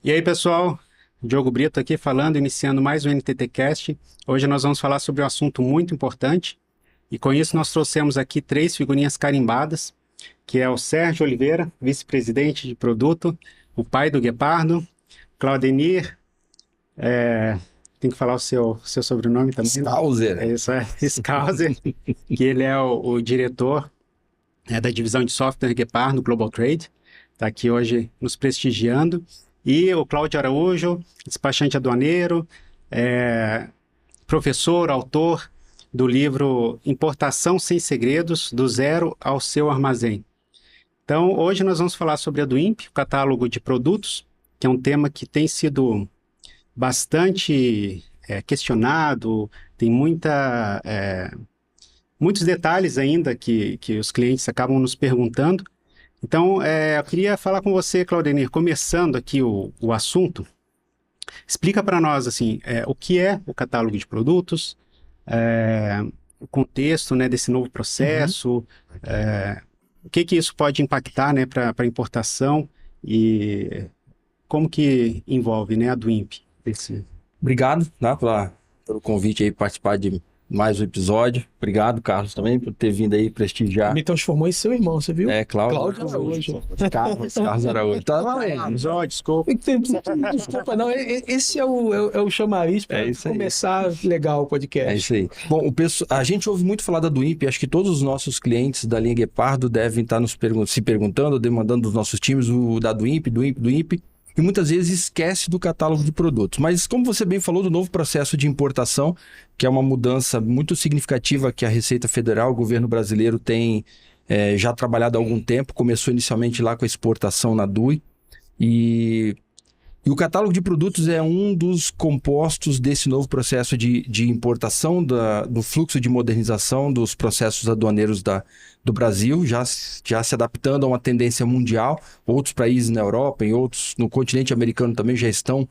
E aí, pessoal, Diogo Brito aqui falando, iniciando mais um NTT Cast. Hoje nós vamos falar sobre um assunto muito importante e com isso nós trouxemos aqui três figurinhas carimbadas, que é o Sérgio Oliveira, vice-presidente de produto, o pai do Guepardo, Claudenir, tem que falar o seu sobrenome também, né? Scouser. É isso, Scouser, que ele é o diretor da divisão de software Guepardo Global Trade, está aqui hoje nos prestigiando. E o Cláudio Araújo, despachante aduaneiro, professor, autor do livro Importação Sem Segredos, do Zero ao Seu Armazém. Então, hoje nós vamos falar sobre a Duimp, o catálogo de produtos, que é um tema que tem sido bastante questionado, tem muitos detalhes ainda que os clientes acabam nos perguntando. Então, eu queria falar com você, Claudenir, começando aqui o assunto. Explica para nós, assim, o que é o catálogo de produtos, o contexto, né, desse novo processo, o que isso pode impactar, né, para a importação e como que envolve, né, a Duimp. Obrigado, né, pelo convite aí, participar de mais um episódio. Obrigado, Carlos, também, por ter vindo aí prestigiar. Me transformou em seu irmão, você viu? Cláudio Araújo. Carlos Araújo. Tá valendo. Desculpa. Desculpa, não. Esse é o chamariz para começar legal o podcast. É isso aí. Bom, a gente ouve muito falar da Duimp. Acho que todos os nossos clientes da linha Guepardo devem estar se perguntando, demandando dos nossos times o da Duimp. E muitas vezes esquece do catálogo de produtos. Mas como você bem falou do novo processo de importação, que é uma mudança muito significativa que a Receita Federal, o governo brasileiro tem já trabalhado há algum tempo, começou inicialmente lá com a exportação na DUI, e o catálogo de produtos é um dos compostos desse novo processo de importação, do fluxo de modernização dos processos aduaneiros do Brasil, já se adaptando a uma tendência mundial. Outros países na Europa e outros no continente americano também já estão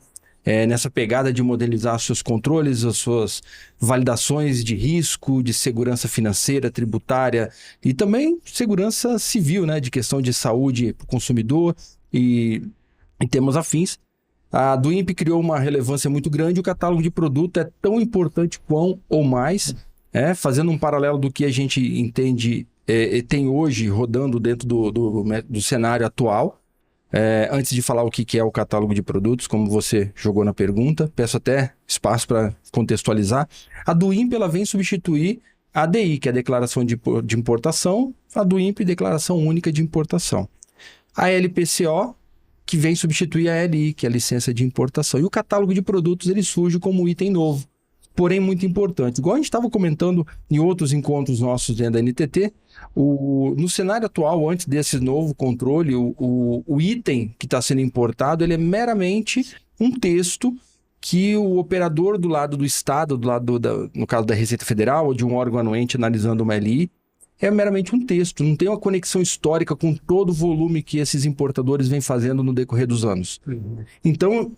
nessa pegada de modernizar seus controles, as suas validações de risco, de segurança financeira, tributária e também segurança civil, né, de questão de saúde para o consumidor e temas afins. A Duimp criou uma relevância muito grande, o catálogo de produto é tão importante quão ou mais, fazendo um paralelo do que a gente entende tem hoje rodando dentro do cenário atual. Antes de falar o que é o catálogo de produtos, como você jogou na pergunta, peço até espaço para contextualizar. A Duimp ela vem substituir a ADI, que é a Declaração de Importação, a Duimp, Declaração Única de Importação. A LPCO, que vem substituir a LI, que é a licença de importação. E o catálogo de produtos ele surge como item novo, porém muito importante. Igual a gente estava comentando em outros encontros nossos dentro da NTT, no cenário atual, antes desse novo controle, o item que está sendo importado ele é meramente um texto que o operador do lado do Estado, no caso da Receita Federal, ou de um órgão anuente analisando uma LI, é meramente um texto, não tem uma conexão histórica com todo o volume que esses importadores vêm fazendo no decorrer dos anos. Então,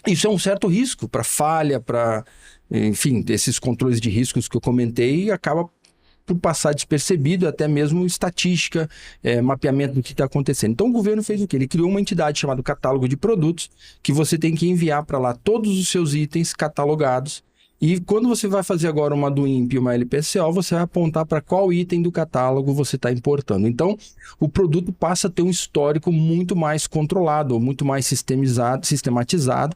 isso é um certo risco para falha, enfim, esses controles de riscos que eu comentei, acaba por passar despercebido, até mesmo estatística, mapeamento do que está acontecendo. Então, o governo fez o quê? Ele criou uma entidade chamada Catálogo de Produtos, que você tem que enviar para lá todos os seus itens catalogados. E quando você vai fazer agora uma Duimp e uma LPCO, você vai apontar para qual item do catálogo você está importando. Então, o produto passa a ter um histórico muito mais controlado, muito mais sistematizado,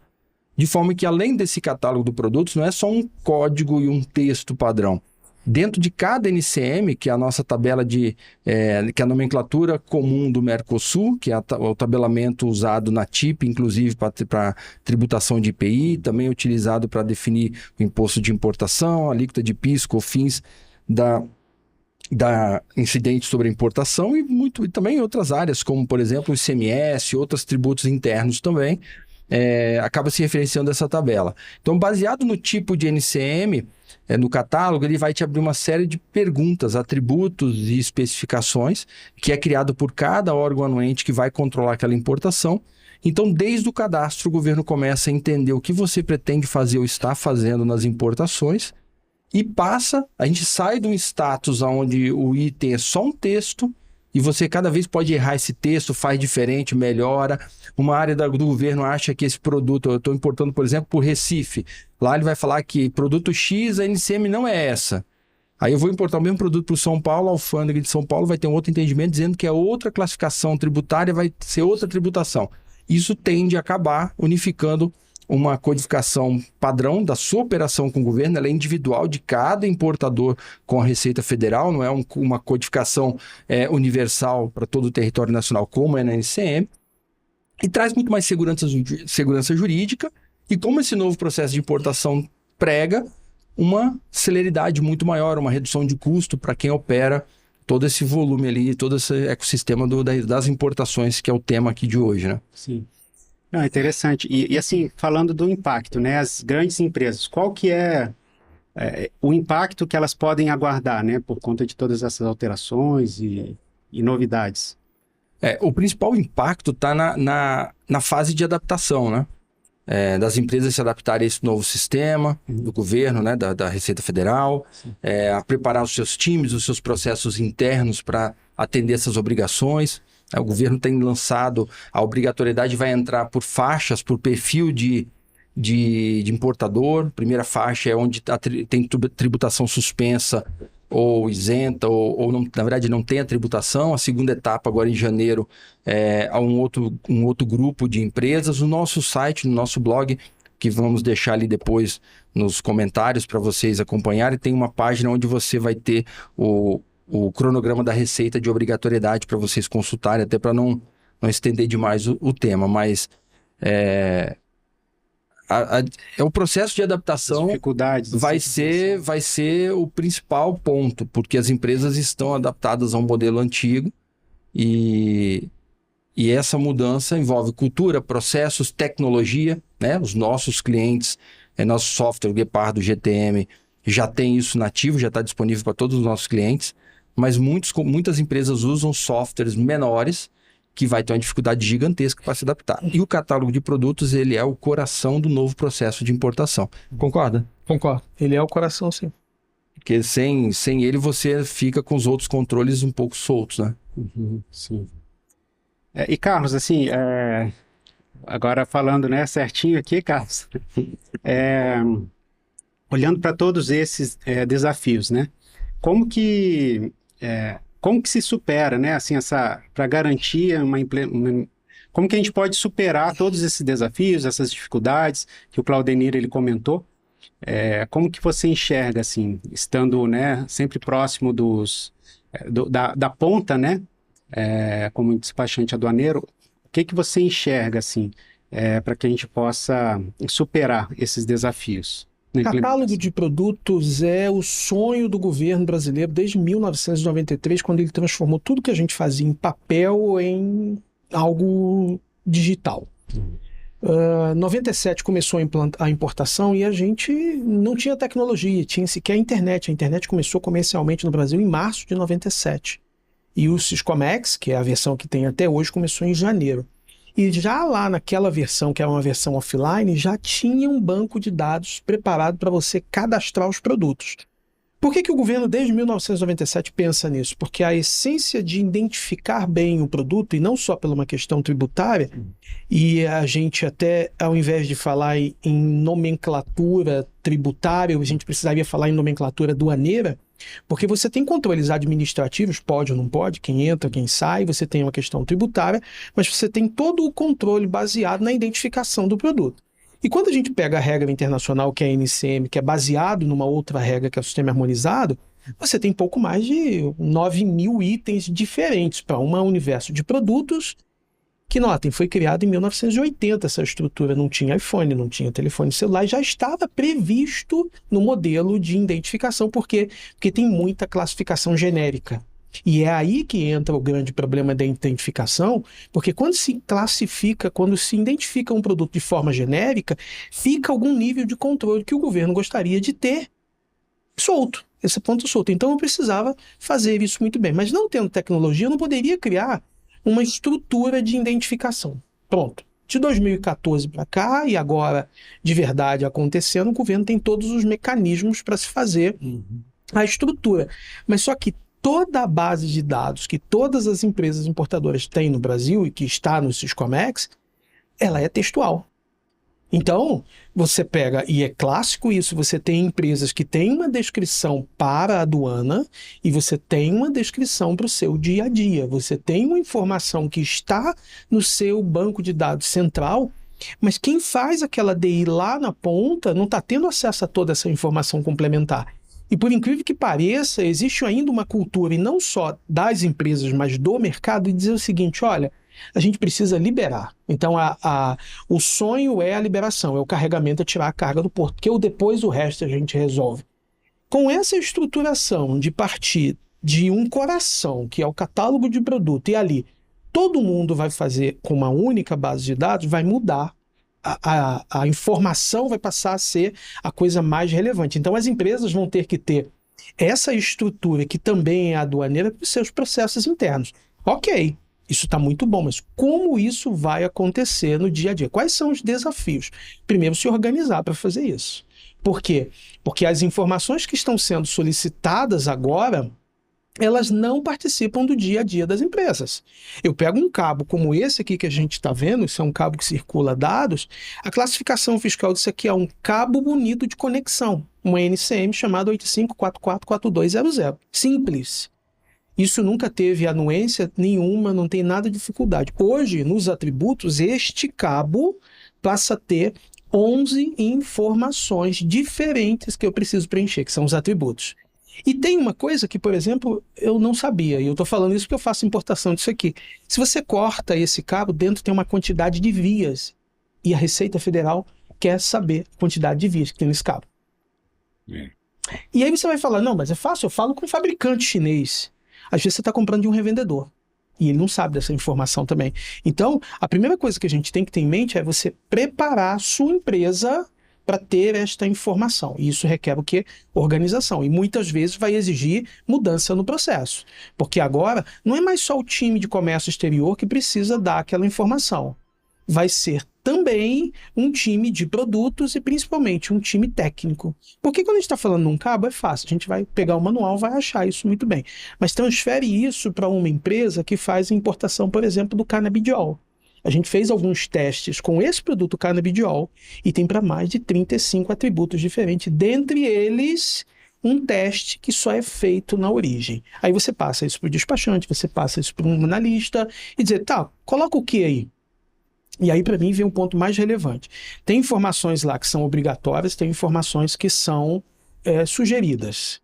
de forma que além desse catálogo de produtos, não é só um código e um texto padrão. Dentro de cada NCM, que é a nossa tabela que é a nomenclatura comum do Mercosul, que é o tabelamento usado na TIP, inclusive para tributação de IPI, também utilizado para definir o imposto de importação, a alíquota de PIS, COFINS da incidente sobre a importação e também em outras áreas, como por exemplo o ICMS, outros tributos internos também, acaba se referenciando essa tabela. Então, baseado no tipo de NCM, no catálogo, ele vai te abrir uma série de perguntas, atributos e especificações, que é criado por cada órgão anuente que vai controlar aquela importação. Então, desde o cadastro, o governo começa a entender o que você pretende fazer ou está fazendo nas importações e a gente sai de um status onde o item é só um texto e você cada vez pode errar esse texto, faz diferente, melhora. Uma área do governo acha que esse produto, eu estou importando, por exemplo, por Recife, lá ele vai falar que produto X, a NCM não é essa. Aí eu vou importar o mesmo produto para o São Paulo, a alfândega de São Paulo vai ter um outro entendimento dizendo que é outra classificação tributária, vai ser outra tributação. Isso tende a acabar unificando uma codificação padrão da sua operação com o governo, ela é individual de cada importador com a Receita Federal, não é uma codificação universal para todo o território nacional, como é na NCM, e traz muito mais segurança jurídica, e como esse novo processo de importação prega uma celeridade muito maior, uma redução de custo para quem opera todo esse volume ali, todo esse ecossistema das importações, que é o tema aqui de hoje, né? Sim. Não, é interessante. E assim, falando do impacto, né? As grandes empresas, qual que é o impacto que elas podem aguardar, né? Por conta de todas essas alterações e novidades? O principal impacto está na fase de adaptação, né? Das empresas se adaptarem a esse novo sistema do governo, né? Da Receita Federal, a preparar os seus times, os seus processos internos para atender essas obrigações. O governo tem lançado, a obrigatoriedade vai entrar por faixas, por perfil de importador. Primeira faixa é onde tem tributação suspensa ou isenta, ou não, na verdade não tem a tributação. A segunda etapa, agora em janeiro, há um outro grupo de empresas. No nosso site, no nosso blog, que vamos deixar ali depois nos comentários para vocês acompanharem, tem uma página onde você vai ter o cronograma da receita de obrigatoriedade para vocês consultarem, até para não estender demais o tema, mas o processo de adaptação vai ser o principal ponto, porque as empresas estão adaptadas a um modelo antigo e essa mudança envolve cultura, processos, tecnologia, né? Os nossos clientes, nosso software Guepardo GTM já tem isso nativo, já está disponível para todos os nossos clientes, mas muitas empresas usam softwares menores que vai ter uma dificuldade gigantesca para se adaptar. E o catálogo de produtos, ele é o coração do novo processo de importação. Concorda? Concordo. Ele é o coração, sim. Porque sem ele, você fica com os outros controles um pouco soltos, né? Sim. E, Carlos, assim, agora falando, né, certinho aqui, Carlos, olhando para todos esses desafios, né? Como que se supera, né? Assim, para garantir como que a gente pode superar todos esses desafios, essas dificuldades que o Claudenir ele comentou? Como que você enxerga, assim, estando, né, sempre próximo da ponta, né? Como despachante aduaneiro, o que você enxerga, assim, para que a gente possa superar esses desafios? O catálogo de produtos é o sonho do governo brasileiro desde 1993, quando ele transformou tudo que a gente fazia em papel em algo digital. 97 começou a importação e a gente não tinha tecnologia, tinha sequer a internet. A internet começou comercialmente no Brasil em março de 97. E o Syscomex, que é a versão que tem até hoje, começou em janeiro. E já lá naquela versão, que é uma versão offline, já tinha um banco de dados preparado para você cadastrar os produtos. Por que o governo, desde 1997, pensa nisso? Porque a essência de identificar bem o produto, e não só por uma questão tributária, e a gente até, ao invés de falar em nomenclatura tributária, a gente precisaria falar em nomenclatura aduaneira, porque você tem controles administrativos, pode ou não pode, quem entra, quem sai, você tem uma questão tributária, mas você tem todo o controle baseado na identificação do produto. E quando a gente pega a regra internacional, que é a NCM, que é baseado numa outra regra, que é o sistema harmonizado, você tem pouco mais de 9.000 itens diferentes para um universo de produtos que, notem, foi criado em 1980 essa estrutura, não tinha iPhone, não tinha telefone celular, já estava previsto no modelo de identificação, porque tem muita classificação genérica. E é aí que entra o grande problema da identificação, porque quando se classifica, quando se identifica um produto de forma genérica, fica algum nível de controle que o governo gostaria de ter solto, esse ponto solto. Então eu precisava fazer isso muito bem, mas não tendo tecnologia, eu não poderia criar uma estrutura de identificação. Pronto. De 2014 para cá, e agora de verdade acontecendo, o governo tem todos os mecanismos para se fazer a estrutura. Mas só que toda a base de dados que todas as empresas importadoras têm no Brasil e que está no Syscomex, ela é textual. Então, você pega, e é clássico isso, você tem empresas que têm uma descrição para a aduana e você tem uma descrição para o seu dia a dia. Você tem uma informação que está no seu banco de dados central, mas quem faz aquela DI lá na ponta não está tendo acesso a toda essa informação complementar. E por incrível que pareça, existe ainda uma cultura, e não só das empresas, mas do mercado, de dizer o seguinte, olha, a gente precisa liberar. Então, o sonho é a liberação, é o carregamento, é tirar a carga do porto, porque depois o resto a gente resolve. Com essa estruturação de partir de um coração, que é o catálogo de produto, e ali todo mundo vai fazer com uma única base de dados, vai mudar. A informação vai passar a ser a coisa mais relevante. Então, as empresas vão ter que ter essa estrutura, que também é aduaneira, para os seus processos internos. Ok. Isso está muito bom, mas como isso vai acontecer no dia a dia? Quais são os desafios? Primeiro, se organizar para fazer isso. Por quê? Porque as informações que estão sendo solicitadas agora, elas não participam do dia a dia das empresas. Eu pego um cabo como esse aqui que a gente está vendo, isso é um cabo que circula dados, a classificação fiscal disso aqui é um cabo bonito de conexão, uma NCM chamada 85444200. Simples. Isso nunca teve anuência nenhuma, não tem nada de dificuldade. Hoje, nos atributos, este cabo passa a ter 11 informações diferentes que eu preciso preencher, que são os atributos. E tem uma coisa que, por exemplo, eu não sabia, e eu estou falando isso porque eu faço importação disso aqui. Se você corta esse cabo, dentro tem uma quantidade de vias, e a Receita Federal quer saber a quantidade de vias que tem nesse cabo. E aí você vai falar, não, mas é fácil, eu falo com um fabricante chinês. Às vezes você está comprando de um revendedor e ele não sabe dessa informação também. Então, a primeira coisa que a gente tem que ter em mente é você preparar a sua empresa para ter esta informação. E isso requer o quê? Organização. E muitas vezes vai exigir mudança no processo. Porque agora não é mais só o time de comércio exterior que precisa dar aquela informação. Vai ser também um time de produtos e principalmente um time técnico. Porque quando a gente está falando num cabo é fácil, a gente vai pegar o manual, vai achar isso muito bem. Mas transfere isso para uma empresa que faz a importação, por exemplo, do canabidiol. A gente fez alguns testes com esse produto canabidiol e tem para mais de 35 atributos diferentes, dentre eles um teste que só é feito na origem. Aí você passa isso para o despachante, você passa isso para um analista e dizer, tá, coloca o que aí? E aí, para mim, vem um ponto mais relevante. Tem informações lá que são obrigatórias, tem informações que são sugeridas.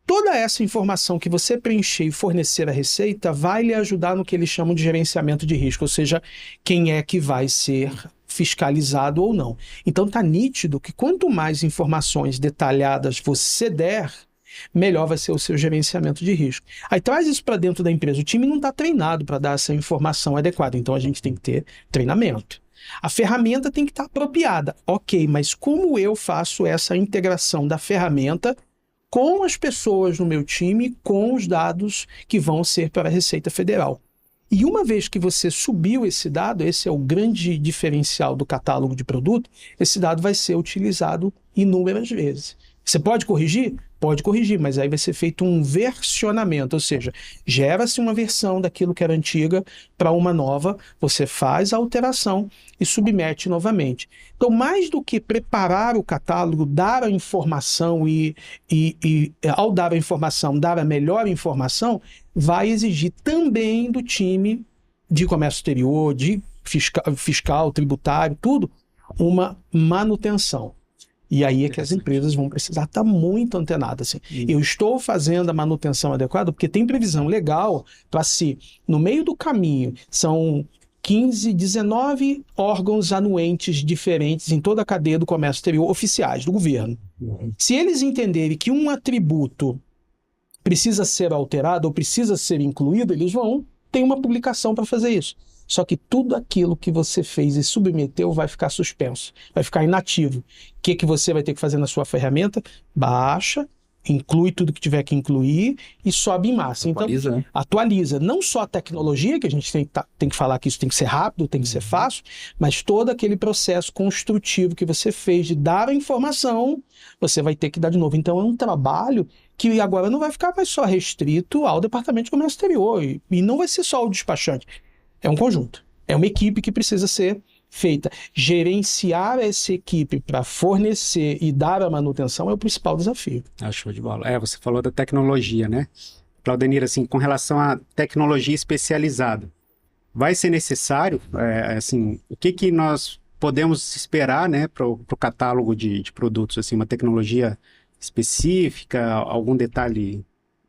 Toda essa informação que você preencher e fornecer à Receita vai lhe ajudar no que eles chamam de gerenciamento de risco, ou seja, quem é que vai ser fiscalizado ou não. Então, está nítido que quanto mais informações detalhadas você der, melhor vai ser o seu gerenciamento de risco. Aí traz isso para dentro da empresa. O time não está treinado para dar essa informação adequada, então a gente tem que ter treinamento. A ferramenta tem que estar apropriada. Ok, mas como eu faço essa integração da ferramenta com as pessoas no meu time, com os dados que vão ser para a Receita Federal? E uma vez que você subiu esse dado, esse é o grande diferencial do catálogo de produto, esse dado vai ser utilizado inúmeras vezes. Você pode corrigir? Pode corrigir, mas aí vai ser feito um versionamento, ou seja, gera-se uma versão daquilo que era antiga para uma nova, você faz a alteração e submete novamente. Então, mais do que preparar o catálogo, dar a informação e ao dar a informação, dar a melhor informação, vai exigir também do time de comércio exterior, de fiscal, tributário, tudo, uma manutenção. E aí é que as empresas vão precisar estar muito antenadas. Assim. Eu estou fazendo a manutenção adequada porque tem previsão legal para se, no meio do caminho, são 15, 19 órgãos anuentes diferentes em toda a cadeia do comércio exterior, oficiais do governo. Se eles entenderem que um atributo precisa ser alterado ou precisa ser incluído, eles vão ter uma publicação para fazer isso. Só que tudo aquilo que você fez e submeteu vai ficar suspenso, vai ficar inativo. O que você vai ter que fazer na sua ferramenta? Baixa, inclui tudo que tiver que incluir e sobe em massa. Atualiza, então, né? Atualiza. Não só a tecnologia, que a gente tem que falar que isso tem que ser rápido, tem que ser fácil, mas todo aquele processo construtivo que você fez de dar a informação, você vai ter que dar de novo. Então, é um trabalho que agora não vai ficar mais só restrito ao Departamento de Comércio Exterior, e não vai ser só o despachante. É um conjunto. É uma equipe que precisa ser feita. Gerenciar essa equipe para fornecer e dar a manutenção é o principal desafio. Show de bola. Você falou da tecnologia, né? Claudenir, assim, com relação à tecnologia especializada, vai ser necessário, assim, o que nós podemos esperar, né, para o catálogo de produtos, assim, uma tecnologia específica, algum detalhe,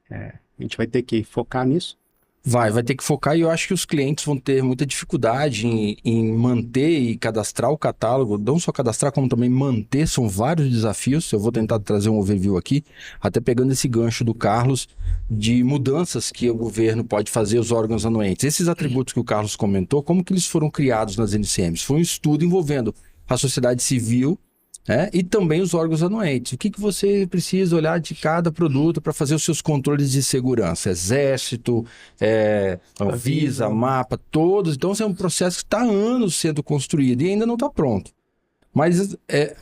a gente vai ter que focar nisso? Vai ter que focar, e eu acho que os clientes vão ter muita dificuldade em manter e cadastrar o catálogo, não só cadastrar, como também manter, são vários desafios. Eu vou tentar trazer um overview aqui, até pegando esse gancho do Carlos, de mudanças que o governo pode fazer, os órgãos anuentes. Esses atributos que o Carlos comentou, como que eles foram criados nas NCMs? Foi um estudo envolvendo a sociedade civil, e também os órgãos anuentes. O que você precisa olhar de cada produto para fazer os seus controles de segurança? Exército, Anvisa, MAPA, todos. Então, esse é um processo que está há anos sendo construído e ainda não está pronto. Mas,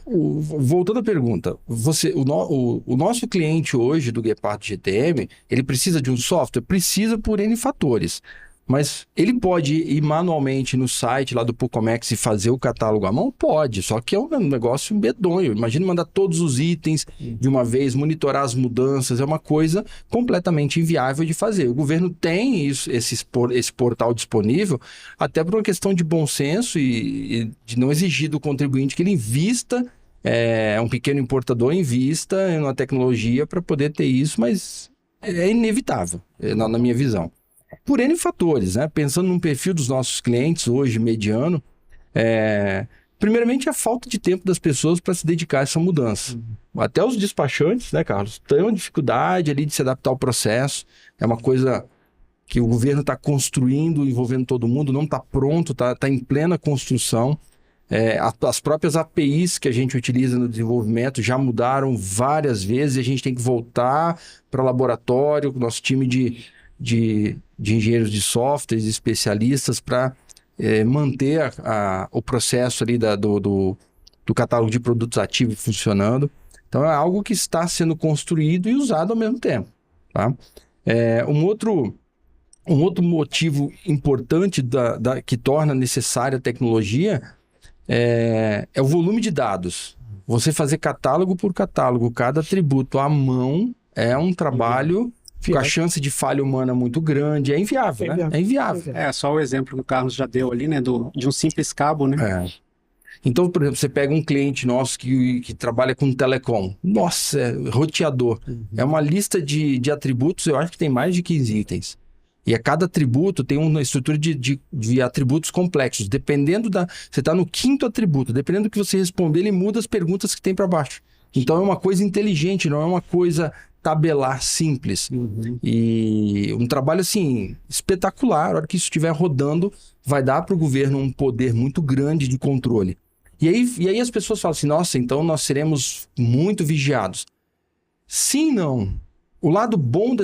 voltando à pergunta, o nosso cliente hoje do Guepardo GTM, ele precisa de um software? Precisa por N fatores. Mas ele pode ir manualmente no site lá do Pucomex e fazer o catálogo à mão? Pode, só que é um negócio medonho. Imagina mandar todos os itens de uma vez, monitorar as mudanças, é uma coisa completamente inviável de fazer. O governo tem esse portal disponível até por uma questão de bom senso e de não exigir do contribuinte que ele invista, um pequeno importador invista em uma tecnologia para poder ter isso, mas é inevitável, na minha visão. Por N fatores, né? Pensando no perfil dos nossos clientes hoje, mediano, primeiramente a falta de tempo das pessoas para se dedicar a essa mudança. Até os despachantes, né, Carlos, têm uma dificuldade ali de se adaptar ao processo. É uma coisa que o governo está construindo, envolvendo todo mundo, não está pronto, está em plena construção. As próprias APIs que a gente utiliza no desenvolvimento já mudaram várias vezes e a gente tem que voltar para o laboratório, com o nosso time de engenheiros de softwares, especialistas, para manter o processo ali do catálogo de produtos ativos funcionando. Então, é algo que está sendo construído e usado ao mesmo tempo. Tá? Um outro motivo importante que torna necessária a tecnologia é o volume de dados. Você fazer catálogo por catálogo, cada atributo à mão, é um trabalho com a chance de falha humana muito grande, é inviável, né? É inviável. Só o exemplo que o Carlos já deu ali, né, de um simples cabo, né? Então, por exemplo, você pega um cliente nosso que trabalha com telecom, nossa, roteador, é uma lista de atributos, eu acho que tem mais de 15 itens. E a cada atributo tem uma estrutura de atributos complexos. Dependendo você está no 5º atributo, dependendo do que você responder, ele muda as perguntas que tem para baixo. Então, é uma coisa inteligente, não é uma coisa tabelar simples. E um trabalho, assim, espetacular. A hora que isso estiver rodando, vai dar para o governo um poder muito grande de controle. E aí as pessoas falam assim, nossa, então nós seremos muito vigiados. Sim e não. O lado bom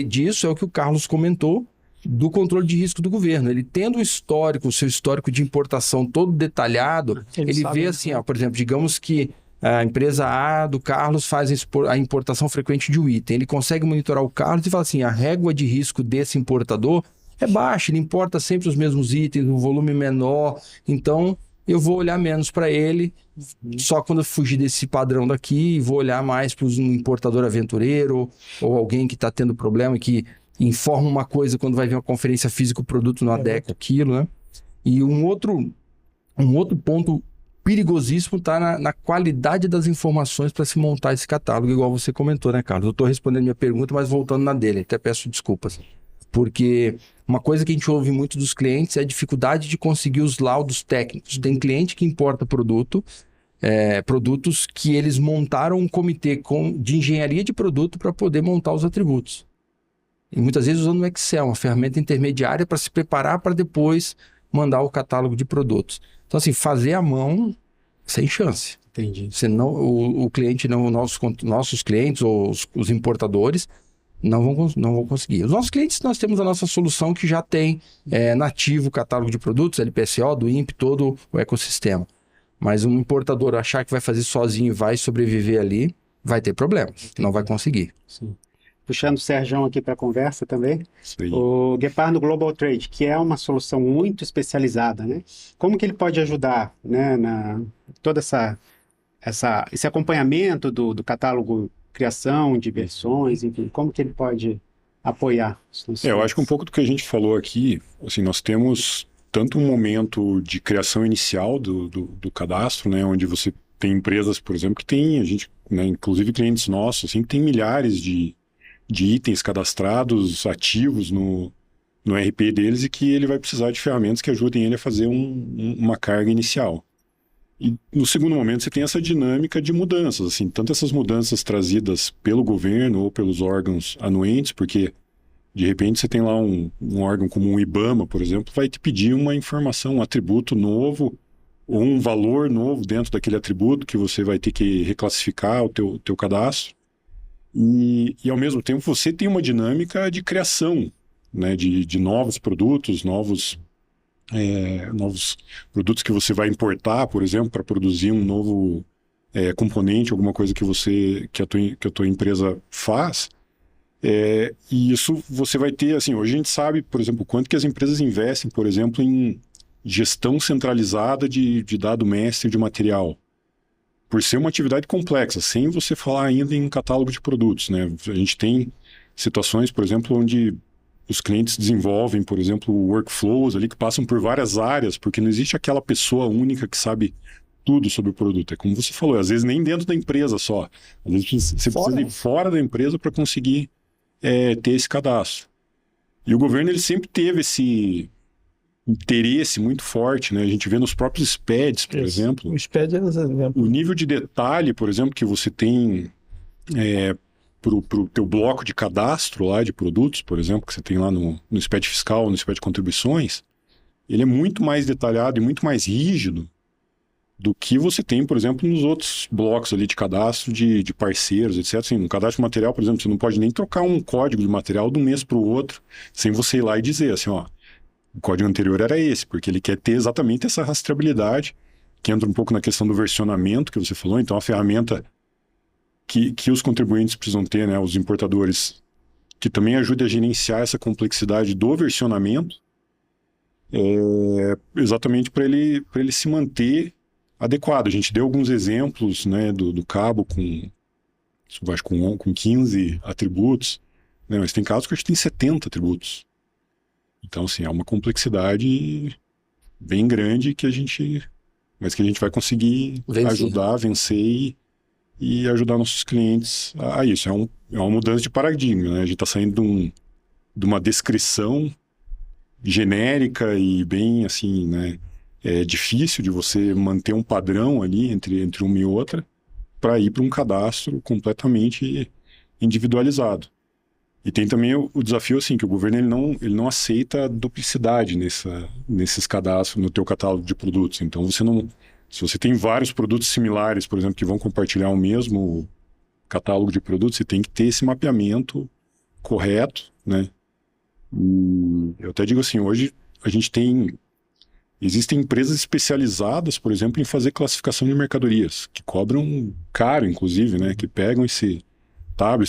disso é o que o Carlos comentou, do controle de risco do governo. Ele tendo o seu histórico de importação todo detalhado, ele vê assim, por exemplo, digamos que a empresa A do Carlos faz a importação frequente de um item. Ele consegue monitorar o Carlos e fala assim, a régua de risco desse importador é baixa, ele importa sempre os mesmos itens, um volume menor, então eu vou olhar menos para ele, só quando eu fugir desse padrão daqui, vou olhar mais para um importador aventureiro ou alguém que está tendo problema e que informa uma coisa quando vai ver uma conferência física, o produto não adequa aquilo, né? E um outro ponto perigosíssimo está na qualidade das informações para se montar esse catálogo, igual você comentou, né, Carlos? Eu estou respondendo minha pergunta, mas voltando na dele, até peço desculpas. Porque uma coisa que a gente ouve muito dos clientes é a dificuldade de conseguir os laudos técnicos. Tem cliente que importa produtos que eles montaram um comitê de engenharia de produto para poder montar os atributos. E muitas vezes usando o Excel, uma ferramenta intermediária para se preparar para depois mandar o catálogo de produtos. Então, assim, fazer à mão, sem chance. Entendi. Senão, o cliente, não, nossos clientes ou os importadores não vão conseguir. Os nossos clientes, nós temos a nossa solução que já tem nativo o catálogo de produtos, LPSO, do INPE, todo o ecossistema. Mas um importador achar que vai fazer sozinho e vai sobreviver ali, vai ter problemas, não vai conseguir. Sim. puxando o Serjão aqui para a conversa também, Isso aí. o Guepardo Global Trade, que é uma solução muito especializada, né? Como que ele pode ajudar, né, na toda esse acompanhamento do catálogo, criação de versões, enfim, como que ele pode apoiar os nossos Eu acho que um clientes? pouco do que a gente falou aqui, assim, nós temos tanto um momento de criação inicial do cadastro, né, onde você tem empresas, por exemplo, que tem, a gente, né, inclusive clientes nossos, assim, que tem milhares de itens cadastrados, ativos no RP deles e que ele vai precisar de ferramentas que ajudem ele a fazer uma carga inicial. E no segundo momento você tem essa dinâmica de mudanças, assim, tanto essas mudanças trazidas pelo governo ou pelos órgãos anuentes, porque de repente você tem lá um órgão como o IBAMA, por exemplo, vai te pedir uma informação, um atributo novo ou um valor novo dentro daquele atributo que você vai ter que reclassificar o teu cadastro. E ao mesmo tempo você tem uma dinâmica de criação, né, de novos produtos, novos produtos que você vai importar, por exemplo, para produzir um novo componente, alguma coisa que a tua empresa faz. E isso você vai ter, assim, hoje a gente sabe, por exemplo, quanto que as empresas investem, por exemplo, em gestão centralizada de dado mestre de material. Por ser uma atividade complexa, sem você falar ainda em catálogo de produtos, né? A gente tem situações, por exemplo, onde os clientes desenvolvem, por exemplo, workflows ali que passam por várias áreas, porque não existe aquela pessoa única que sabe tudo sobre o produto. É como você falou, às vezes nem dentro da empresa só. Às vezes você precisa ir fora da empresa para conseguir ter esse cadastro. E o governo ele sempre teve esse interesse muito forte, né? A gente vê nos próprios SPEDs, por exemplo. O SPED é um exemplo. O nível de detalhe, por exemplo, que você tem para o teu bloco de cadastro lá de produtos, por exemplo, que você tem lá no SPED fiscal, no SPED contribuições, ele é muito mais detalhado e muito mais rígido do que você tem, por exemplo, nos outros blocos ali de cadastro de parceiros, etc. Assim, no cadastro de material, por exemplo, você não pode nem trocar um código de material de um mês para o outro sem você ir lá e dizer assim, ó, o código anterior era esse, porque ele quer ter exatamente essa rastreabilidade, que entra um pouco na questão do versionamento que você falou. Então, a ferramenta que os contribuintes precisam ter, né, os importadores, que também ajude a gerenciar essa complexidade do versionamento, exatamente para ele se manter adequado. A gente deu alguns exemplos, né, do cabo com 15 atributos, né, mas tem casos que a gente tem 70 atributos. Então, assim, é uma complexidade bem grande mas que a gente vai conseguir ajudar, vencer e ajudar nossos clientes a isso. É uma mudança de paradigma, né? A gente está saindo de uma descrição genérica e bem, assim, né? É difícil de você manter um padrão ali entre uma e outra para ir para um cadastro completamente individualizado. E tem também o desafio, assim, que o governo ele não aceita duplicidade nesses cadastros no teu catálogo de produtos. Então, se você tem vários produtos similares, por exemplo, que vão compartilhar o mesmo catálogo de produtos, você tem que ter esse mapeamento correto, né? E eu até digo assim, hoje existem empresas especializadas, por exemplo, em fazer classificação de mercadorias, que cobram caro, inclusive, né? Que pegam esse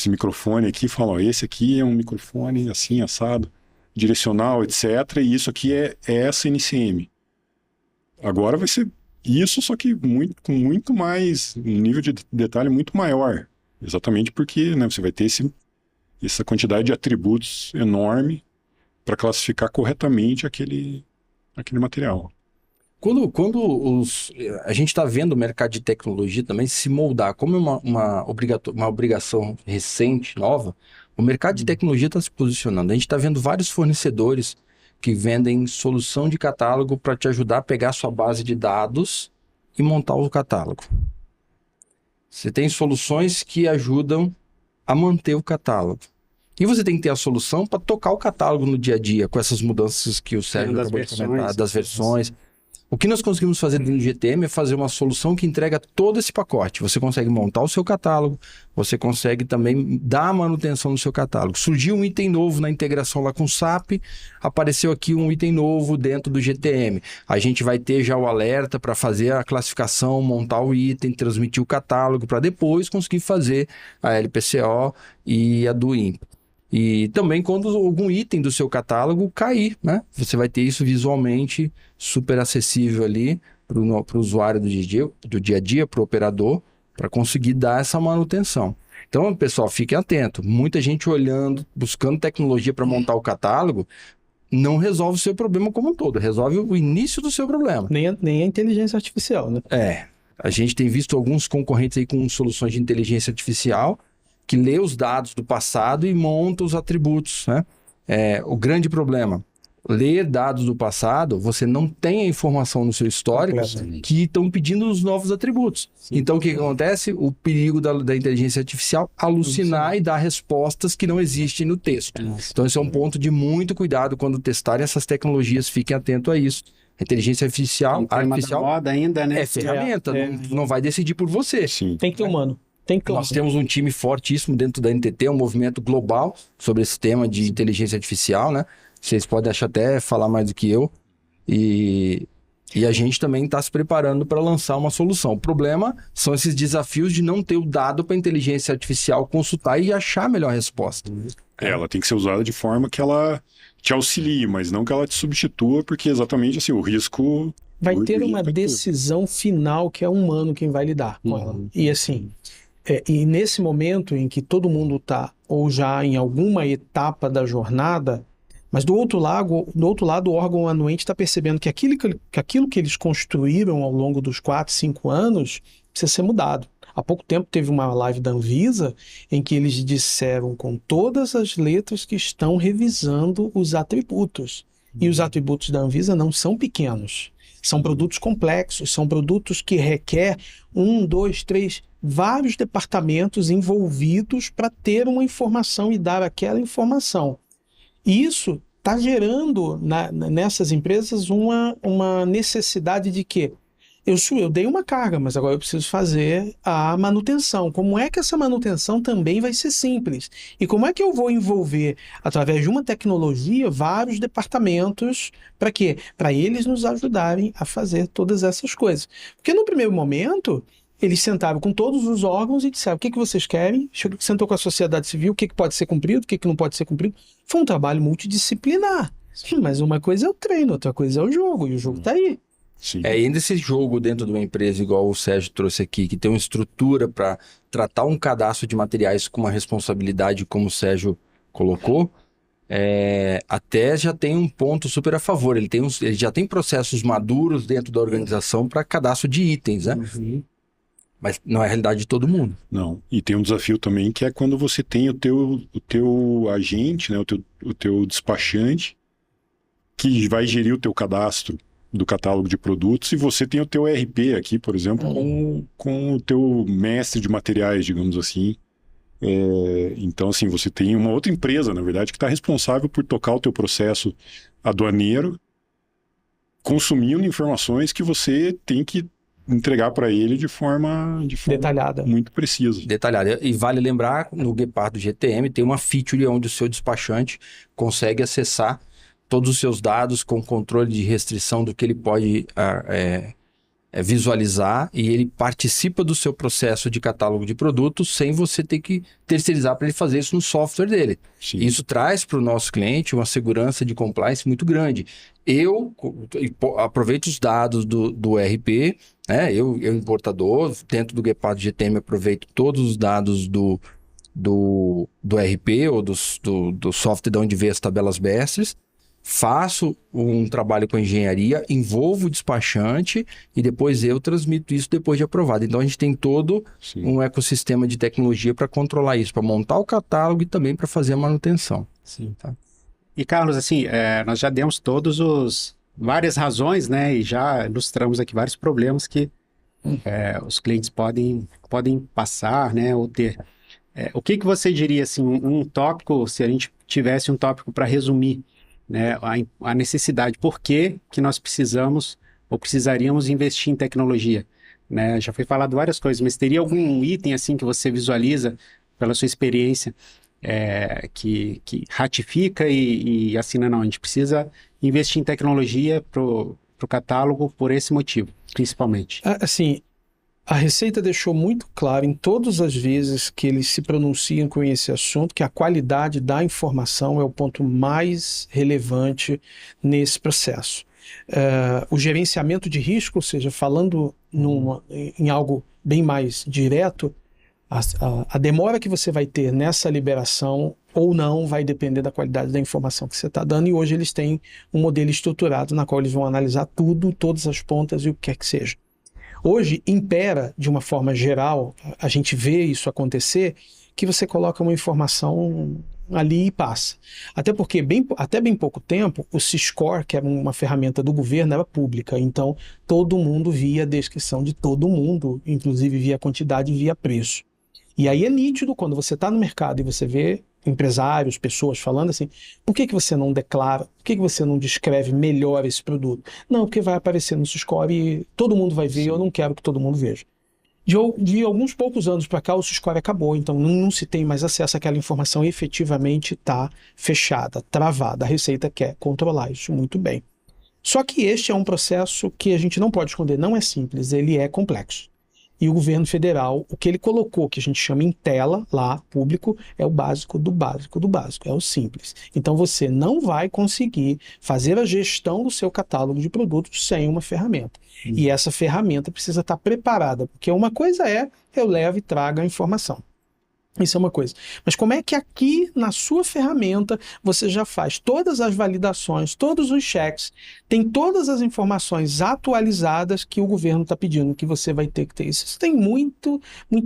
microfone aqui e falam, ó, esse aqui é um microfone assim, assado, direcional, etc. E isso aqui é essa NCM. Agora vai ser isso, só que com muito mais, um nível de detalhe muito maior. Exatamente porque, né, você vai ter essa quantidade de atributos enorme para classificar corretamente aquele material. Quando a gente está vendo o mercado de tecnologia também se moldar, como é uma obrigação recente, nova, o mercado de tecnologia está se posicionando. A gente está vendo vários fornecedores que vendem solução de catálogo para te ajudar a pegar a sua base de dados e montar o catálogo. Você tem soluções que ajudam a manter o catálogo. E você tem que ter a solução para tocar o catálogo no dia a dia, com essas mudanças que o Sérgio acabou de comentar, das versões. O que nós conseguimos fazer dentro do GTM é fazer uma solução que entrega todo esse pacote. Você consegue montar o seu catálogo, você consegue também dar manutenção no seu catálogo. Surgiu um item novo na integração lá com o SAP, apareceu aqui um item novo dentro do GTM. A gente vai ter já o alerta para fazer a classificação, montar o item, transmitir o catálogo, para depois conseguir fazer a LPCO e a do INPE. E também quando algum item do seu catálogo cair, né? Você vai ter isso visualmente super acessível ali para o usuário do dia a dia, para o operador, para conseguir dar essa manutenção. Então, pessoal, fiquem atentos. Muita gente olhando, buscando tecnologia para montar o catálogo, não resolve o seu problema como um todo, resolve o início do seu problema. Nem a inteligência artificial, né? A gente tem visto alguns concorrentes aí com soluções de inteligência artificial que lê os dados do passado e monta os atributos, né? O grande problema, ler dados do passado, você não tem a informação no seu histórico que estão pedindo os novos atributos. Sim. Então, o que acontece? O perigo da inteligência artificial alucinar e dar respostas que não existem no texto. Então, esse é um ponto de muito cuidado quando testarem essas tecnologias, fiquem atentos a isso. A inteligência artificial da moda ainda, né? É ferramenta, não vai decidir por você. Sim. Tem que ter humano. Nós temos um time fortíssimo dentro da NTT, um movimento global sobre esse tema de inteligência artificial, né? Vocês podem até falar mais do que eu. E a gente também está se preparando para lançar uma solução. O problema são esses desafios de não ter o dado para a inteligência artificial consultar e achar a melhor resposta. Ela tem que ser usada de forma que ela te auxilie, mas não que ela te substitua, porque exatamente assim, o risco... Vai ter uma decisão final que é o humano quem vai lidar com ela. E assim... e nesse momento em que todo mundo está ou já em alguma etapa da jornada, mas do outro lado o órgão anuente está percebendo que aquilo que eles construíram ao longo dos 4, 5 anos precisa ser mudado. Há pouco tempo teve uma live da Anvisa em que eles disseram com todas as letras que estão revisando os atributos. E os atributos da Anvisa não são pequenos. São produtos complexos, são produtos que requer 1, 2, 3, vários departamentos envolvidos para ter uma informação e dar aquela informação. E isso está gerando nessas empresas uma necessidade de que eu dei uma carga, mas agora eu preciso fazer a manutenção. Como é que essa manutenção também vai ser simples? E como é que eu vou envolver, através de uma tecnologia, vários departamentos, para quê? Para eles nos ajudarem a fazer todas essas coisas. Porque no primeiro momento, eles sentaram com todos os órgãos e disseram: o que vocês querem? Sentou com a sociedade civil, o que pode ser cumprido, o que não pode ser cumprido. Foi um trabalho multidisciplinar. Mas uma coisa é o treino, outra coisa é o jogo, e o jogo está aí. Sim. Ainda esse jogo dentro de uma empresa, igual o Sérgio trouxe aqui, que tem uma estrutura para tratar um cadastro de materiais com uma responsabilidade, como o Sérgio colocou, até já tem um ponto super a favor. Ele já tem processos maduros dentro da organização para cadastro de itens, né? Mas não é a realidade de todo mundo. Não. E tem um desafio também, que é quando você tem o teu agente, né, o teu despachante, que vai gerir o teu cadastro do catálogo de produtos, e você tem o teu ERP aqui, por exemplo, com o teu mestre de materiais, digamos assim. Então, assim, você tem uma outra empresa, na verdade, que está responsável por tocar o teu processo aduaneiro, consumindo informações que você tem que entregar para ele de forma detalhada, muito precisa. Detalhada. E vale lembrar, no Guepardo GTM tem uma feature onde o seu despachante consegue acessar todos os seus dados com controle de restrição do que ele pode visualizar, e ele participa do seu processo de catálogo de produtos sem você ter que terceirizar para ele fazer isso no software dele. Sim. Isso traz para o nosso cliente uma segurança de compliance muito grande. Eu aproveito os dados do ERP, né? Eu importador, dentro do Guepardo GTM aproveito todos os dados do ERP ou do software de onde vem as tabelas mestres, faço um trabalho com engenharia, envolvo o despachante e depois eu transmito isso depois de aprovado. Então a gente tem todo um ecossistema de tecnologia para controlar isso, para montar o catálogo e também para fazer a manutenção. Sim. Tá. E Carlos, assim, nós já demos várias razões, né, e já ilustramos aqui vários problemas que os clientes podem passar, né, ou ter. O que você diria, assim, um tópico, se a gente tivesse um tópico para resumir, né, a necessidade, por que nós precisamos ou precisaríamos investir em tecnologia? Né? Já foi falado várias coisas, mas teria algum item assim que você visualiza pela sua experiência que ratifica e assina, não, a gente precisa investir em tecnologia para o catálogo por esse motivo, principalmente? Assim, a Receita deixou muito claro em todas as vezes que eles se pronunciam com esse assunto que a qualidade da informação é o ponto mais relevante nesse processo. O gerenciamento de risco, ou seja, falando em algo bem mais direto, a demora que você vai ter nessa liberação ou não vai depender da qualidade da informação que você está dando, e hoje eles têm um modelo estruturado na qual eles vão analisar tudo, todas as pontas e o que quer que seja. Hoje, impera, de uma forma geral, a gente vê isso acontecer, que você coloca uma informação ali e passa. Até porque, até bem pouco tempo, o Syscore, que era uma ferramenta do governo, era pública. Então, todo mundo via a descrição de todo mundo, inclusive via quantidade e via preço. E aí é nítido, quando você está no mercado e você vê empresários, pessoas falando assim, por que você não declara, por que você não descreve melhor esse produto? Não, porque vai aparecer no Syscore e todo mundo vai ver, eu não quero que todo mundo veja. De alguns poucos anos para cá, o Syscore acabou, então não se tem mais acesso àquela informação, efetivamente está fechada, travada. A Receita quer controlar isso muito bem. Só que este é um processo que a gente não pode esconder, não é simples, ele é complexo. E o governo federal, o que ele colocou, que a gente chama em tela, lá, público, é o básico do básico do básico, é o simples. Então você não vai conseguir fazer a gestão do seu catálogo de produtos sem uma ferramenta. E essa ferramenta precisa estar preparada, porque uma coisa eu levo e trago a informação. Isso é uma coisa. Mas como é que aqui na sua ferramenta você já faz todas as validações, todos os checks, tem todas as informações atualizadas que o governo está pedindo, que você vai ter que ter. Isso tem muita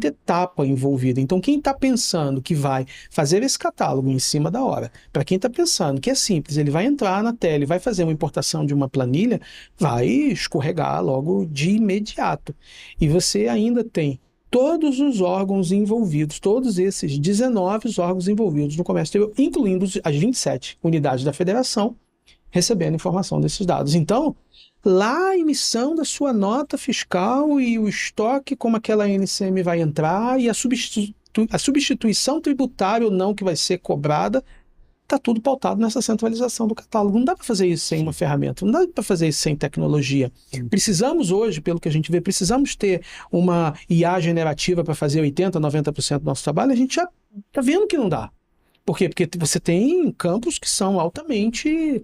etapa envolvida. Então quem está pensando que vai fazer esse catálogo em cima da hora, para quem está pensando que é simples, ele vai entrar na tela e vai fazer uma importação de uma planilha, vai escorregar logo de imediato. E você ainda tem todos os órgãos envolvidos, todos esses 19 órgãos envolvidos no comércio exterior, incluindo as 27 unidades da federação, recebendo informação desses dados. Então, lá a emissão da sua nota fiscal e o estoque, como aquela NCM vai entrar, e a substituição tributária ou não que vai ser cobrada, está tudo pautado nessa centralização do catálogo. Não dá para fazer isso sem uma ferramenta, não dá para fazer isso sem tecnologia. Precisamos hoje, pelo que a gente vê, precisamos ter uma IA generativa para fazer 80%, 90% do nosso trabalho. A gente já está vendo que não dá. Por quê? Porque você tem campos que são altamente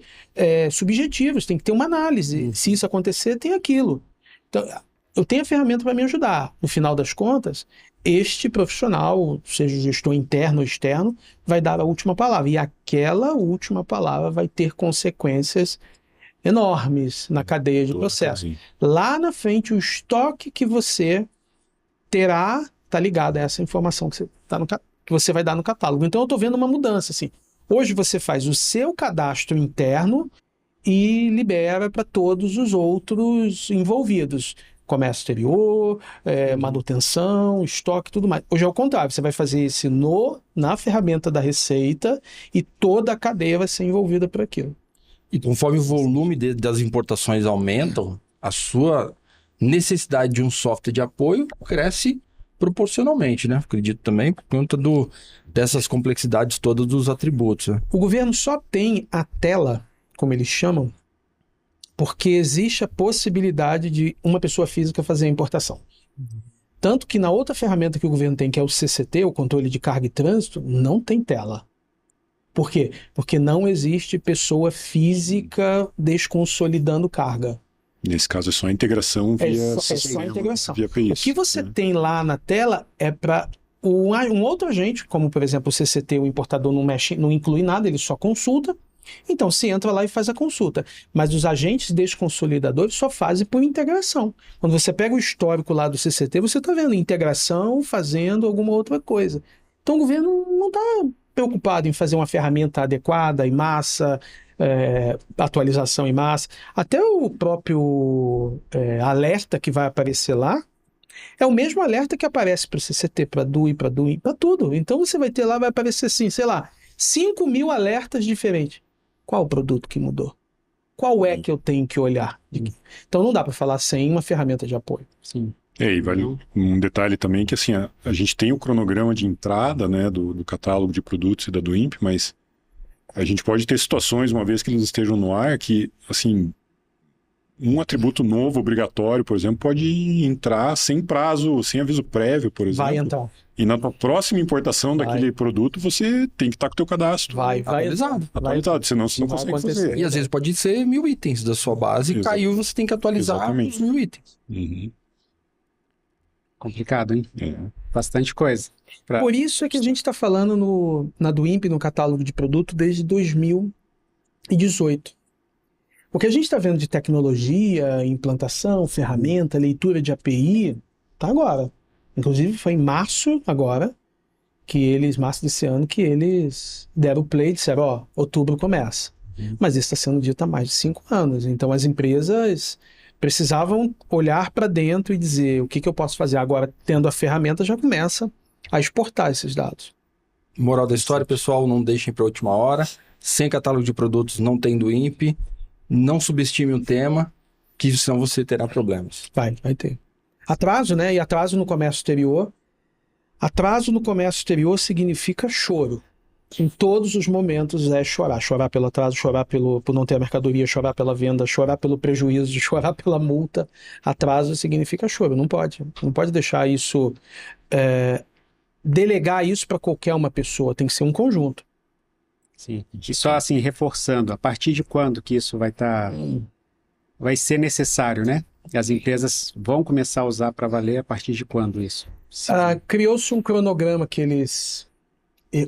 subjetivos, tem que ter uma análise. Se isso acontecer, tem aquilo. Então, eu tenho a ferramenta para me ajudar. No final das contas, este profissional, seja gestor interno ou externo, vai dar a última palavra. E aquela última palavra vai ter consequências enormes na cadeia de processo. Lá na frente, o estoque que você terá está ligado a essa informação que você vai dar no catálogo. Então, eu estou vendo uma mudança. Assim. Hoje você faz o seu cadastro interno e libera para todos os outros envolvidos. Comércio exterior, manutenção, estoque, tudo mais. Hoje é o contrário, você vai fazer isso na ferramenta da Receita e toda a cadeia vai ser envolvida por aquilo. E conforme o volume das importações aumentam, a sua necessidade de um software de apoio cresce proporcionalmente, né? Acredito também por conta dessas complexidades todas dos atributos. Né? O governo só tem a tela, como eles chamam, porque existe a possibilidade de uma pessoa física fazer a importação. Tanto que na outra ferramenta que o governo tem, que é o CCT, o Controle de Carga e Trânsito, não tem tela. Por quê? Porque não existe pessoa física desconsolidando carga. Nesse caso é só a integração via só a integração. Via APIs, o que você tem lá na tela é para um outro agente, como por exemplo o CCT, o importador não inclui nada, ele só consulta. Então, você entra lá e faz a consulta. Mas os agentes desconsolidadores só fazem por integração. Quando você pega o histórico lá do CCT, você está vendo integração fazendo alguma outra coisa. Então, o governo não está preocupado em fazer uma ferramenta adequada, em massa, atualização em massa. Até o próprio alerta que vai aparecer lá é o mesmo alerta que aparece para o CCT, para DUI, para tudo. Então, você vai ter lá, vai aparecer assim, sei lá, 5.000 alertas diferentes. Qual o produto que mudou? qual é que eu tenho que olhar? Então não dá para falar sem uma ferramenta de apoio. Sim. E vale um detalhe também que assim, a gente tem o cronograma de entrada, né, do catálogo de produtos e da do INPE, mas a gente pode ter situações, uma vez que eles estejam no ar, que assim, um atributo novo, obrigatório, por exemplo, pode entrar sem prazo, sem aviso prévio, por exemplo. Vai entrar. E na próxima importação daquele produto, você tem que estar com o teu cadastro Vai atualizado, senão você não Vai consegue acontecer. fazer. E às vezes pode ser 1000 itens da sua base, Exato. caiu, você tem que atualizar Exatamente. os 1000 itens. Uhum. Complicado, hein? É. Bastante coisa. Por isso é que a gente está falando na do INPE, no catálogo de produto, desde 2018. O que a gente está vendo de tecnologia, implantação, ferramenta, leitura de API, tá agora. Inclusive foi em março agora, março desse ano, que eles deram o play e disseram, ó, outubro começa. Mas isso está sendo dito há mais de 5 anos. Então as empresas precisavam olhar para dentro e dizer o que eu posso fazer. Agora, tendo a ferramenta, já começa a exportar esses dados. Moral da história, pessoal, não deixem para a última hora. Sem catálogo de produtos não tem do INPE. Não subestime o tema, que senão você terá problemas. Vai ter. Atraso, né? E atraso no comércio exterior. Atraso no comércio exterior significa choro. Em todos os momentos é chorar. Chorar pelo atraso, chorar por não ter a mercadoria, chorar pela venda, chorar pelo prejuízo, chorar pela multa. Atraso significa choro. Não pode. Não pode deixar isso... delegar isso para qualquer uma pessoa. Tem que ser um conjunto. Sim. E só assim, reforçando, a partir de quando que isso vai ser necessário, né? E as empresas vão começar a usar para valer a partir de quando isso? Criou-se um cronograma que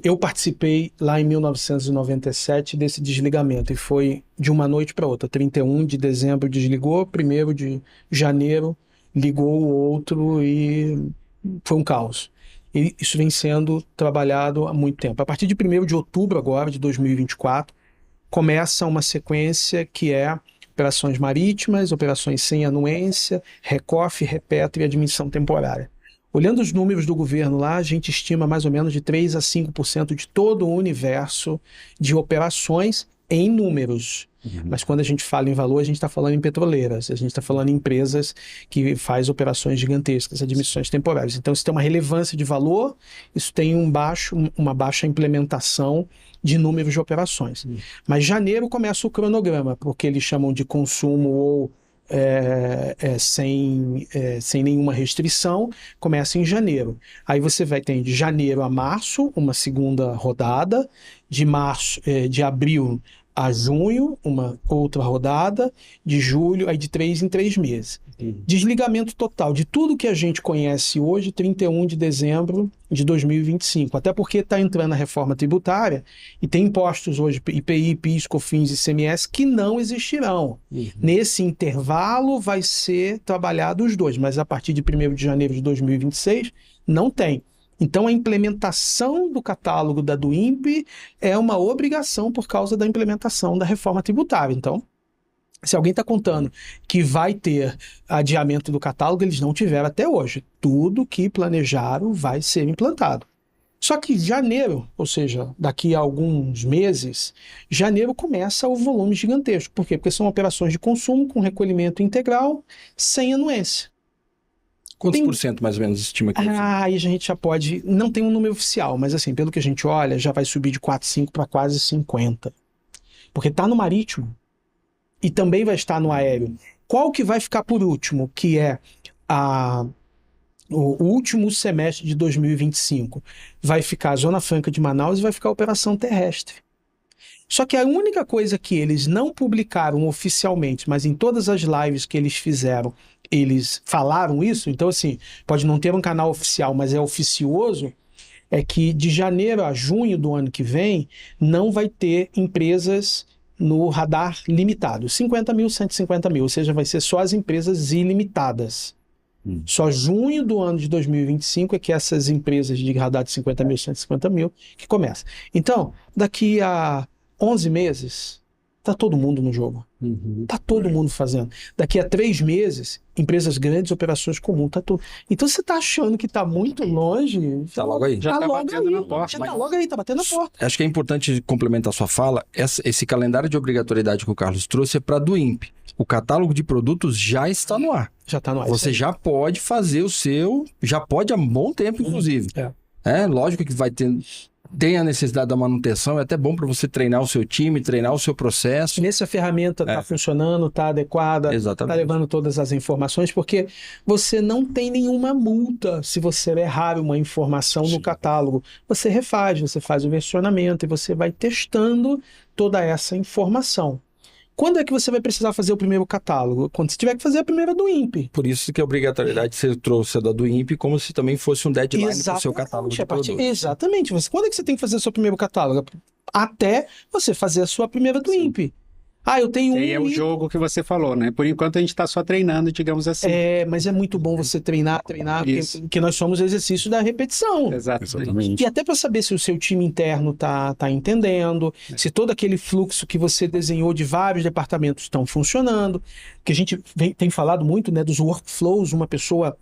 eu participei lá em 1997 desse desligamento e foi de uma noite para outra. 31 de dezembro desligou, 1º de janeiro ligou o outro e foi um caos. E isso vem sendo trabalhado há muito tempo. A partir de 1º de outubro agora, de 2024, começa uma sequência que é operações marítimas, operações sem anuência, RECOF, REPETRO e admissão temporária. Olhando os números do governo lá, a gente estima mais ou menos de 3 a 5% de todo o universo de operações em números. Mas quando a gente fala em valor, a gente está falando em petroleiras, a gente está falando em empresas que fazem operações gigantescas, admissões temporárias. Então, isso tem uma relevância de valor, isso tem uma baixa implementação de números de operações. Mas janeiro começa o cronograma, porque eles chamam de consumo ou sem nenhuma restrição, começa em janeiro. Aí você vai ter de janeiro a março, uma segunda rodada, de abril a junho, uma outra rodada, de julho, aí de 3 em 3 meses. Desligamento total de tudo que a gente conhece hoje, 31 de dezembro de 2025. Até porque está entrando a reforma tributária e tem impostos hoje, IPI, PIS, COFINS e ICMS, que não existirão. Nesse intervalo vai ser trabalhado os dois, mas a partir de 1º de janeiro de 2026 não tem. Então, a implementação do catálogo do INPE é uma obrigação por causa da implementação da reforma tributária. Então, se alguém está contando que vai ter adiamento do catálogo, eles não tiveram até hoje. Tudo que planejaram vai ser implantado. Só que janeiro, ou seja, daqui a alguns meses, janeiro começa o volume gigantesco. Por quê? Porque são operações de consumo com recolhimento integral, sem anuência. Quantos por cento mais ou menos estima que aí a gente já pode... Não tem um número oficial, mas assim, pelo que a gente olha, já vai subir de 4,5 para quase 50. Porque está no marítimo e também vai estar no aéreo. Qual que vai ficar por último? Que é o último semestre de 2025. Vai ficar a Zona Franca de Manaus e vai ficar a operação terrestre. Só que a única coisa que eles não publicaram oficialmente, mas em todas as lives que eles fizeram, eles falaram isso, então assim, pode não ter um canal oficial, mas é oficioso, é que de janeiro a junho do ano que vem, não vai ter empresas no radar limitado. 50 mil, 150 mil, ou seja, vai ser só as empresas ilimitadas. Só junho do ano de 2025 é que essas empresas de radar de 50 mil, 150 mil, que começam. Então, daqui a 11 meses, Tá todo mundo no jogo. Tá todo mundo fazendo. Daqui a 3 meses, empresas grandes, operações comuns, tá tudo. Então você tá achando que tá muito longe, Tá logo aí. Já tá logo batendo aí. na porta. Já tá logo aí, tá batendo na porta. Acho que é importante complementar a sua fala. Esse calendário de obrigatoriedade que o Carlos trouxe é para do INPE. O catálogo de produtos já está no ar. Já tá no ar. Você já pode fazer o seu, já pode há um bom tempo, inclusive. Lógico que tem a necessidade da manutenção, é até bom para você treinar o seu time, treinar o seu processo. Nesse a ferramenta está funcionando, está adequada, está levando todas as informações, porque você não tem nenhuma multa se você errar uma informação no catálogo. Você refaz, você faz o versionamento e você vai testando toda essa informação. Quando é que você vai precisar fazer o primeiro catálogo? Quando você tiver que fazer a primeira do INPE. Por isso que a obrigatoriedade você trouxe a da do INPE como se também fosse um deadline para o seu catálogo de produtos. Exatamente. Quando é que você tem que fazer o seu primeiro catálogo? Até você fazer a sua primeira do INPE. Eu tenho E é o jogo que você falou, né? Por enquanto a gente está só treinando, digamos assim. Mas é muito bom você treinar, porque nós somos o exercício da repetição. Exatamente. E até para saber se o seu time interno tá entendendo, se todo aquele fluxo que você desenhou de vários departamentos estão funcionando, que a gente tem falado muito, né, dos workflows, uma pessoa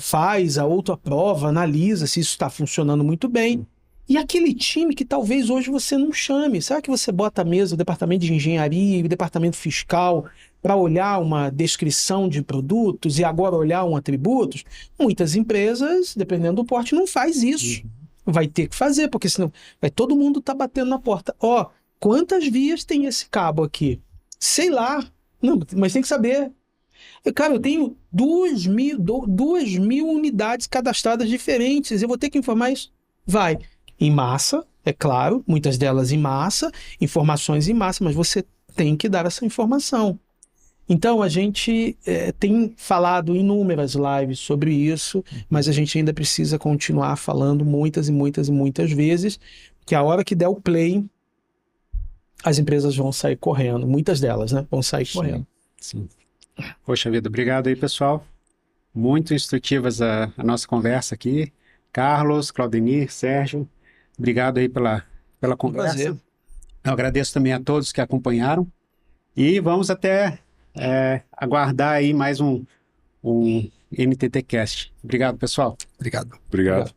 faz, a outra aprova, analisa se isso está funcionando muito bem. E aquele time que talvez hoje você não chame. Será que você bota a mesa, o departamento de engenharia e o departamento fiscal para olhar uma descrição de produtos e agora olhar um atributos? Muitas empresas, dependendo do porte, não faz isso. Vai ter que fazer, porque senão vai todo mundo tá batendo na porta. Quantas vias tem esse cabo aqui? Sei lá. Não, mas tem que saber. Cara, eu tenho 2.000 unidades cadastradas diferentes. Eu vou ter que informar isso? Vai. Em massa, é claro, muitas delas em massa, informações em massa, mas você tem que dar essa informação. Então, a gente tem falado inúmeras lives sobre isso, mas a gente ainda precisa continuar falando muitas e muitas e muitas vezes, que a hora que der o play, as empresas vão sair correndo, muitas delas, né? Vão sair correndo. Sim. Poxa vida, obrigado aí, pessoal. Muito instrutivas a nossa conversa aqui. Carlos, Claudenir, Sérgio, obrigado aí pela conversa. Prazer. Eu agradeço também a todos que acompanharam e vamos até aguardar aí mais um NTT Cast. Obrigado, pessoal. Obrigado. Obrigado.